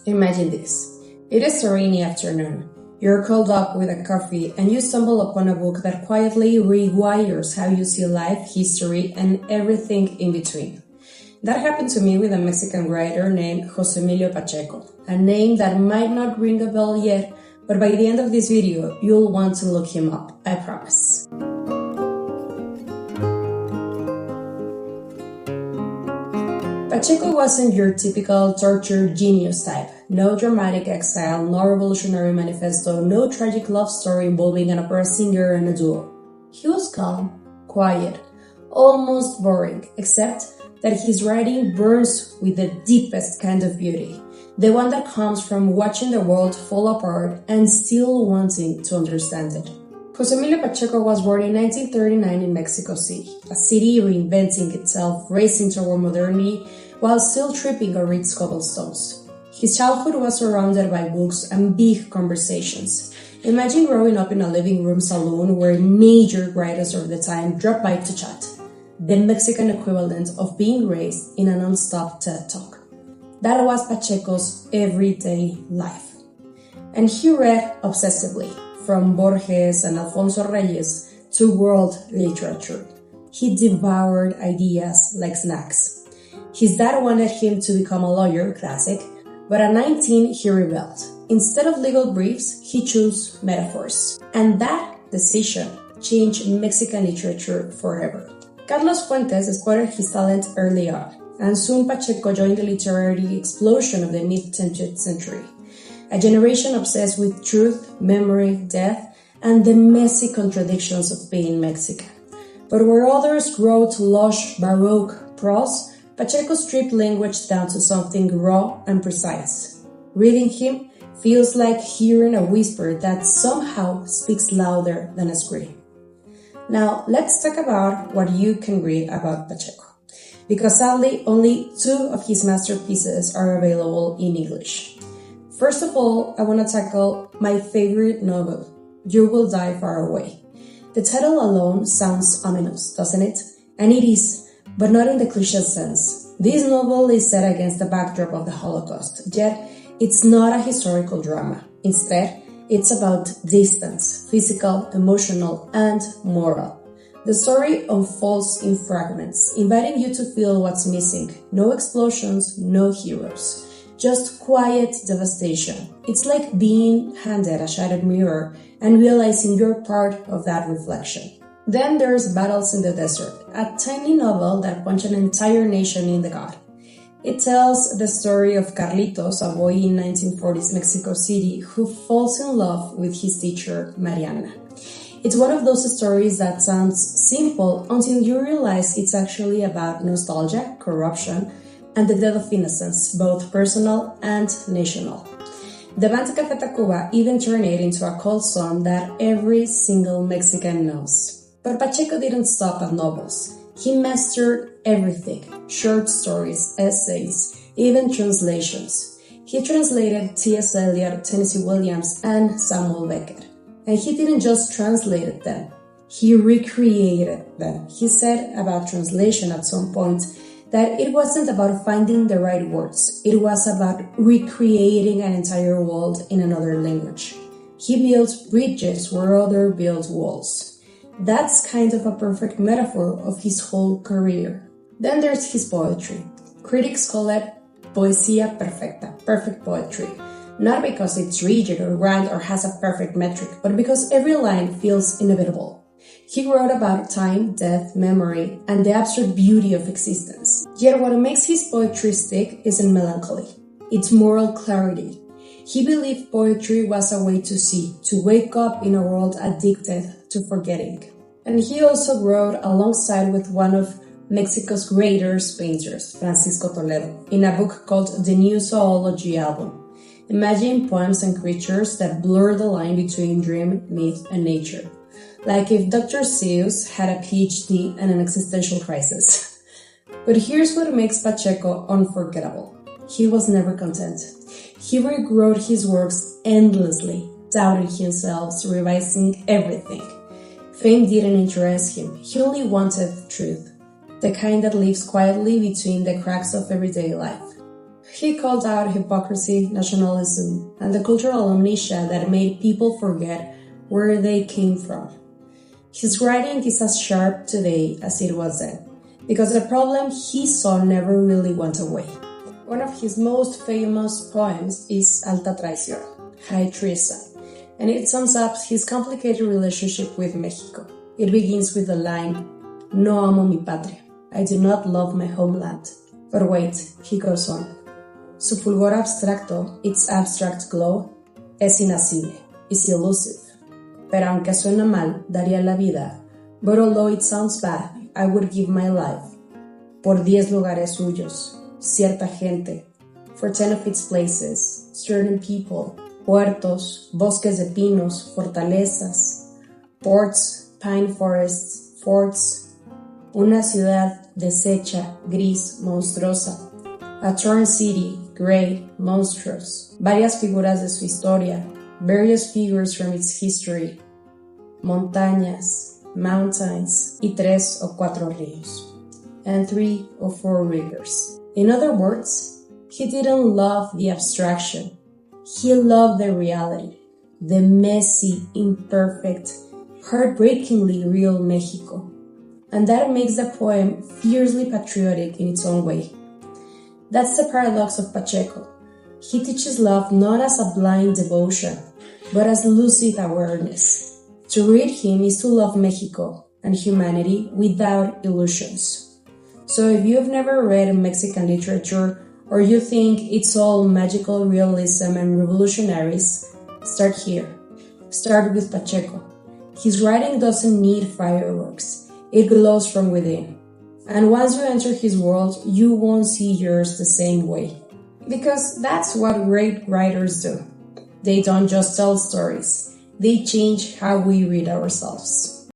Imagine this. It is a rainy afternoon. You're curled up with a coffee and you stumble upon a book that quietly rewires how you see life, history, and everything in between. That happened to me with a Mexican writer named José Emilio Pacheco, a name that might not ring a bell yet, but by the end of this video, you'll want to look him up, I promise. Pacheco wasn't your typical tortured genius type. No dramatic exile, no revolutionary manifesto, no tragic love story involving an opera singer and a duo. He was calm, quiet, almost boring, except that his writing burns with the deepest kind of beauty, the one that comes from watching the world fall apart and still wanting to understand it. José Emilio Pacheco was born in 1939 in Mexico City, a city reinventing itself, racing toward modernity, while still tripping over its cobblestones. His childhood was surrounded by books and big conversations. Imagine growing up in a living room saloon where major writers of the time dropped by to chat, the Mexican equivalent of being raised in a non-stop TED Talk. That was Pacheco's everyday life. And he read obsessively, from Borges and Alfonso Reyes to world literature. He devoured ideas like snacks. His dad wanted him to become a lawyer, classic, but at 19 he rebelled. Instead of legal briefs, he chose metaphors. And that decision changed Mexican literature forever. Carlos Fuentes spotted his talent early on, and soon Pacheco joined the literary explosion of the mid-20th century. A generation obsessed with truth, memory, death, and the messy contradictions of being Mexican. But where others wrote lush, baroque prose, Pacheco stripped language down to something raw and precise. Reading him feels like hearing a whisper that somehow speaks louder than a scream. Now, let's talk about what you can read about Pacheco, because sadly, only 2 of his masterpieces are available in English. First of all, I want to tackle my favorite novel, You Will Die Far Away. The title alone sounds ominous, doesn't it? And it is, but not in the cliché sense. This novel is set against the backdrop of the Holocaust, yet it's not a historical drama. Instead, it's about distance, physical, emotional, and moral. The story unfolds in fragments, inviting you to feel what's missing. No explosions, no heroes. Just quiet devastation. It's like being handed a shattered mirror and realizing you're part of that reflection. Then there's Battles in the Desert, a tiny novel that punched an entire nation in the gut. It tells the story of Carlitos, a boy in 1940s Mexico City who falls in love with his teacher, Mariana. It's one of those stories that sounds simple until you realize it's actually about nostalgia, corruption, and the death of innocence, both personal and national. The band Café Tacuba even turned it into a cult song that every single Mexican knows. But Pacheco didn't stop at novels. He mastered everything: short stories, essays, even translations. He translated T.S. Eliot, Tennessee Williams, and Samuel Beckett. And he didn't just translate them, he recreated them. He said about translation at some point that it wasn't about finding the right words, it was about recreating an entire world in another language. He built bridges where others built walls. That's kind of a perfect metaphor of his whole career. Then there's his poetry. Critics call it poesía perfecta, perfect poetry. Not because it's rigid or grand or has a perfect metric, but because every line feels inevitable. He wrote about time, death, memory, and the absurd beauty of existence. Yet what makes his poetry stick isn't melancholy. It's moral clarity. He believed poetry was a way to see, to wake up in a world addicted to forgetting. And he also wrote alongside with one of Mexico's greatest painters, Francisco Toledo, in a book called The New Zoology Album. Imagine poems and creatures that blur the line between dream, myth, and nature. Like if Dr. Seuss had a PhD and an existential crisis. But here's what makes Pacheco unforgettable. He was never content. He rewrote his works endlessly, doubting himself, revising everything. Fame didn't interest him. He only wanted truth, the kind that lives quietly between the cracks of everyday life. He called out hypocrisy, nationalism, and the cultural amnesia that made people forget where they came from. His writing is as sharp today as it was then, because the problem he saw never really went away. One of his most famous poems is Alta Traición, High Treason, and it sums up his complicated relationship with Mexico. It begins with the line, "No amo mi patria, I do not love my homeland." But wait, he goes on. Su fulgor abstracto, its abstract glow, es inacible, is elusive. Pero aunque suena mal, daría la vida. But although it sounds bad, I would give my life. Por 10 lugares suyos, cierta gente, for 10 of its places, certain people, puertos, bosques de pinos, fortalezas, ports, pine forests, forts, una ciudad deshecha, gris, monstruosa, a torn city, gray, monstrous, varias figuras de su historia, various figures from its history, montañas, mountains, y 3 o 4 ríos, and 3 or 4 rivers. In other words, he didn't love the abstraction. He loved the reality, the messy, imperfect, heartbreakingly real Mexico. And that makes the poem fiercely patriotic in its own way. That's the paradox of Pacheco. He teaches love not as a blind devotion, but as lucid awareness. To read him is to love Mexico and humanity without illusions. So if you've never read Mexican literature, or you think it's all magical realism and revolutionaries, start here. Start with Pacheco. His writing doesn't need fireworks. It glows from within. And once you enter his world, you won't see yours the same way. Because that's what great writers do. They don't just tell stories. They change how we read ourselves.